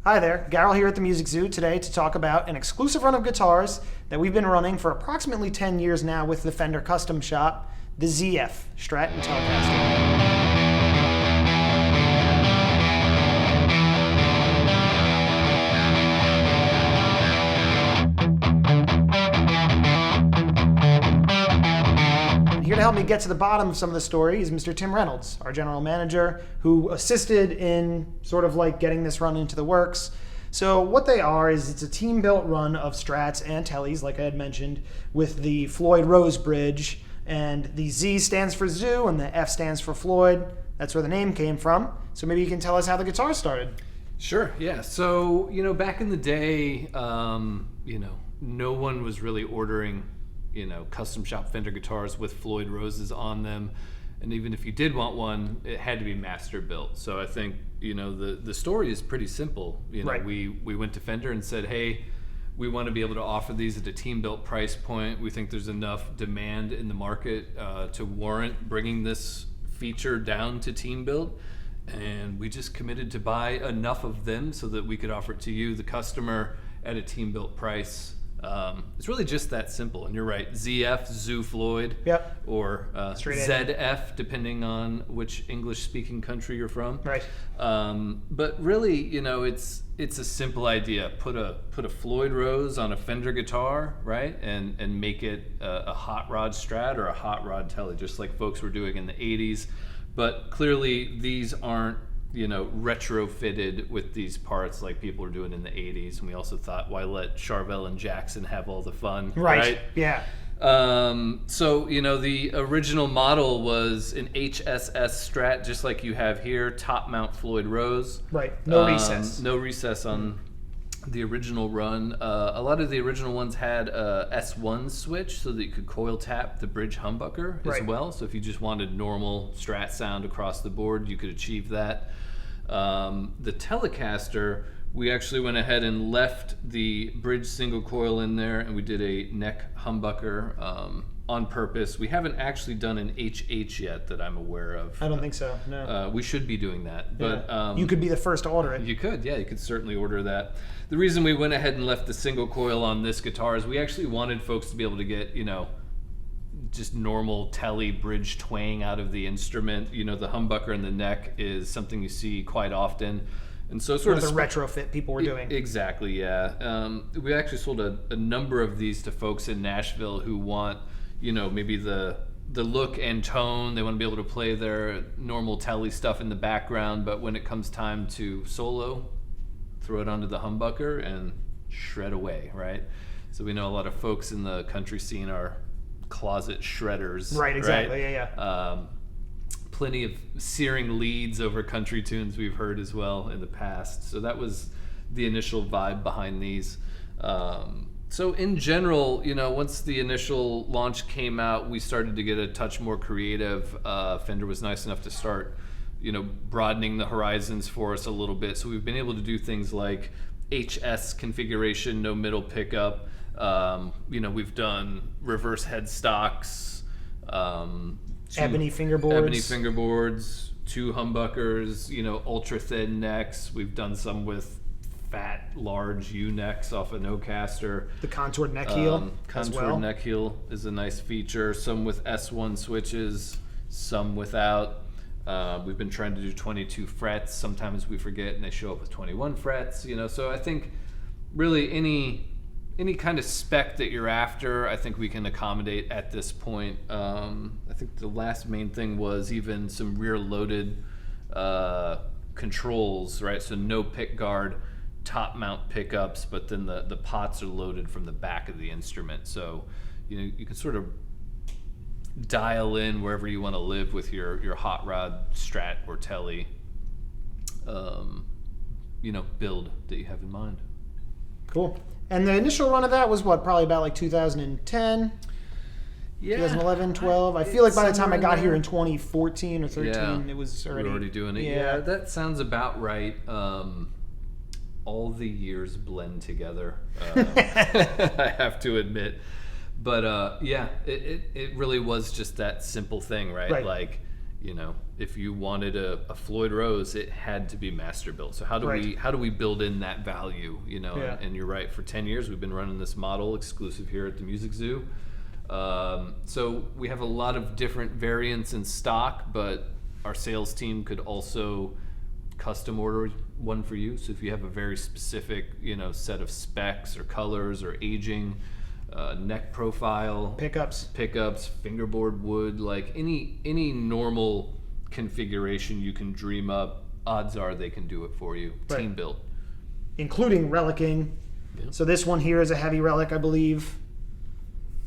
Hi there, Garrett here at the Music Zoo today to talk about an exclusive run of guitars that we've been running for approximately 10 years now with the Fender Custom Shop, the ZF Strat and Telecaster. Here to help me get to the bottom of some of the story is Mr. Tim Reynolds, our general manager, who assisted in sort of like getting this run into the works. So what they are is it's a team-built run of Strats and Teles, like I had mentioned, with the Floyd Rose bridge, and the Z stands for Zoo and the F stands for Floyd. That's where the name came from. So maybe you can tell us how the guitar started. Sure, yeah. So, back in the day, no one was really ordering custom shop Fender guitars with Floyd Roses on them. And even if you did want one, it had to be Masterbuilt. So I think, the story is pretty simple. Right. We went to Fender and said, hey, we want to be able to offer these at a team-built price point. We think there's enough demand in the market to warrant bringing this feature down to team-built. And we just committed to buy enough of them so that we could offer it to you, the customer, at a team-built price. It's really just that simple. And you're right, ZF, Zoo Floyd, yep, or ZF, depending on which English-speaking country you're from. Right. But really, it's a simple idea. Put a Floyd Rose on a Fender guitar, right, and make it a hot rod Strat or a hot rod Tele, just like folks were doing in the 80s. But clearly, these aren't retrofitted with these parts like people were doing in the 80s. And we also thought, why let Charvel and Jackson have all the fun? Right. Yeah. So, the original model was an HSS Strat, just like you have here, top mount Floyd Rose. Right. No recess. No recess on the original run. A lot of the original ones had a S1 switch so that you could coil tap the bridge humbucker as well. So if you just wanted normal Strat sound across the board, you could achieve that. The Telecaster, we actually went ahead and left the bridge single coil in there, and we did a neck humbucker on purpose. We haven't actually done an HH yet that I'm aware of. I don't think so, no. We should be doing that. But you could be the first to order it. You could, yeah. You could certainly order that. The reason we went ahead and left the single coil on this guitar is we actually wanted folks to be able to get, just normal Tele bridge twang out of the instrument. The humbucker in the neck is something you see quite often. And so sort of the retrofit people were doing. Exactly, yeah. We actually sold a number of these to folks in Nashville who want, maybe the look and tone. They want to be able to play their normal Tele stuff in the background, but when it comes time to solo, throw it onto the humbucker and shred away, right? So we know a lot of folks in the country scene are closet shredders. Right, exactly, yeah. Plenty of searing leads over country tunes we've heard as well in the past. So that was the initial vibe behind these. So in general, once the initial launch came out, we started to get a touch more creative. Fender was nice enough to start, broadening the horizons for us a little bit. So we've been able to do things like HS configuration, no middle pickup. We've done reverse headstocks, ebony fingerboards, two humbuckers, ultra thin necks. We've done some with fat, large U necks off a no-caster. The contoured neck heel as well. Contoured neck heel is a nice feature. Some with S1 switches, some without. We've been trying to do 22 frets. Sometimes we forget and they show up with 21 frets. So I think really any kind of spec that you're after, I think we can accommodate at this point. I think the last main thing was even some rear-loaded controls, right? So no pick guard, top mount pickups, but then the pots are loaded from the back of the instrument. So you can sort of dial in wherever you want to live with your hot rod Strat or Tele build that you have in mind. Cool. And the initial run of that was probably about like 2010, yeah, 2011, 12. I feel like by the time I got here in 2014 or 13, it was already... We were already doing it. Yeah, that sounds about right. All the years blend together, I have to admit. But it really was just that simple thing, right? Like, you know, if you wanted a Floyd Rose, it had to be Masterbuilt. So how do we build in that value, you know? Yeah. And you're right, for 10 years we've been running this model exclusive here at the Music Zoo. So we have a lot of different variants in stock, but our sales team could also custom order one for you. So if you have a very specific, you know, set of specs or colors or aging, neck profile, Pickups, fingerboard wood, like any normal configuration you can dream up, odds are they can do it for you. Right. Teambuilt. including relicing. Yeah. So this one here is a heavy relic, I believe.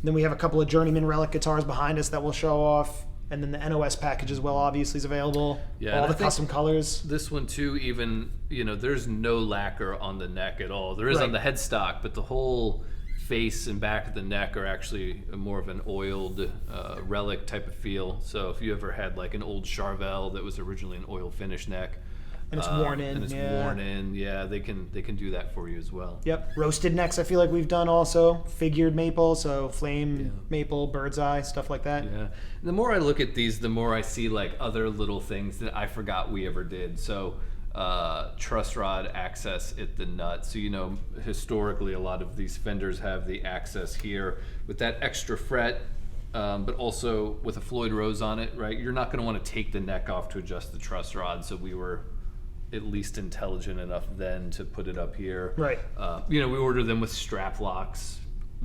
Then we have a couple of journeyman relic guitars behind us that we'll show off. And then the NOS package as well, obviously, is available. Yeah, all the custom colors. This one too, even, you know, there's no lacquer on the neck at all. There is on the headstock, but the whole face and back of the neck are actually more of an oiled relic type of feel. So if you ever had like an old Charvel that was originally an oil finish neck, And it's worn in. and it's worn in, yeah, they can do that for you as well. Yep. Roasted necks, I feel like we've done also. Figured maple, so flame maple, bird's eye, stuff like that. Yeah. The more I look at these, the more I see like other little things that I forgot we ever did. So truss rod access at the nut. So, you know, historically a lot of these Fenders have the access here with that extra fret, but also with a Floyd Rose on it, right? You're not going to want to take the neck off to adjust the truss rod. So we were at least intelligent enough then to put it up here. Right. You know, we order them with strap locks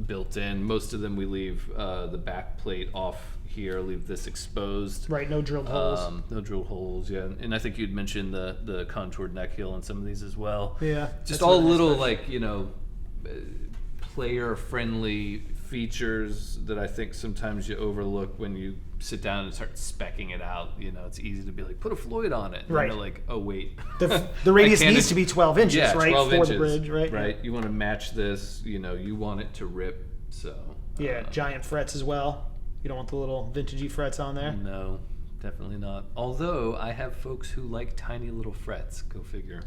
built in. Most of them we leave the back plate off here, leave this exposed. Right, no drilled holes. No drilled holes, yeah. And I think you'd mentioned the contoured neck heel on some of these as well. Yeah. Just that's all really nice little touch. like, you know, player-friendly features that I think sometimes you overlook when you sit down and start speccing it out. You know, it's easy to be like, put a Floyd on it. And Right. you're like, oh, wait. The radius I can't- needs to be 12 inches, yeah, right? 12 for inches, the bridge, right? Right. You want to match this, you know, you want it to rip, so. Yeah, giant frets as well. You don't want the little vintagey frets on there. No, definitely not. Although I have folks who like tiny little frets. Go figure.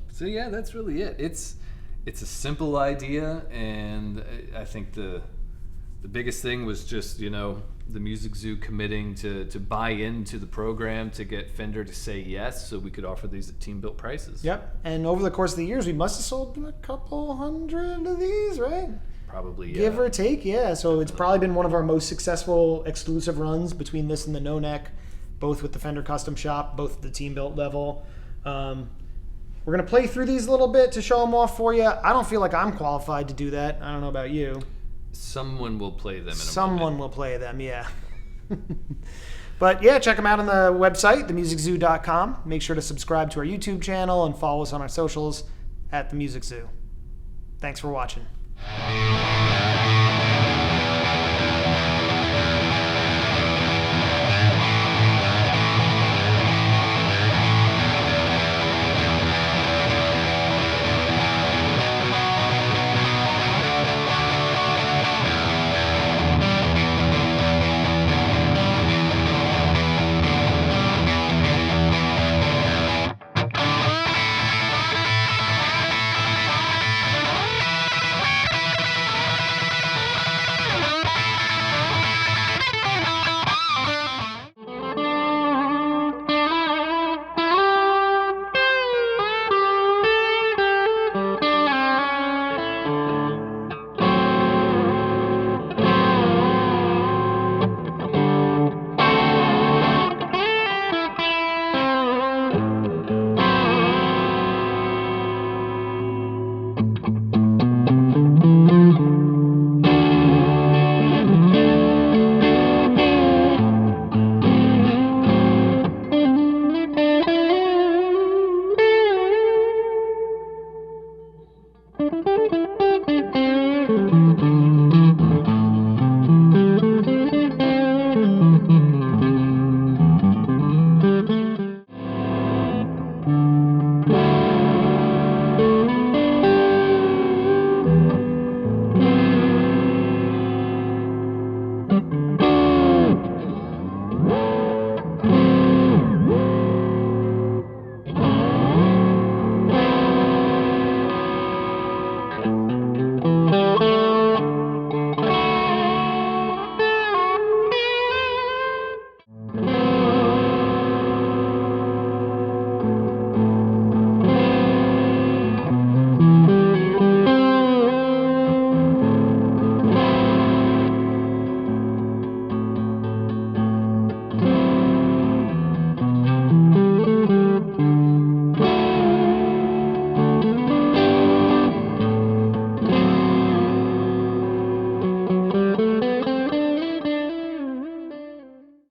So yeah, that's really it. It's a simple idea, and I think the biggest thing was just, you know, the Music Zoo committing to buy into the program to get Fender to say yes, so we could offer these at Teambuilt prices. Yep. And over the course of the years, we must have sold a couple hundred of these, right? Probably, yeah. Give or take, yeah. So it's probably been one of our most successful exclusive runs between this and the No Neck, both with the Fender Custom Shop, both at the Teambuilt level. We're going to play through these a little bit to show them off for you. I don't feel like I'm qualified to do that. I don't know about you. Someone will play them in a Someone moment. will play them, yeah. But yeah, check them out on the website, themusiczoo.com. Make sure to subscribe to our YouTube channel and follow us on our socials at The Music Zoo. Thanks for watching.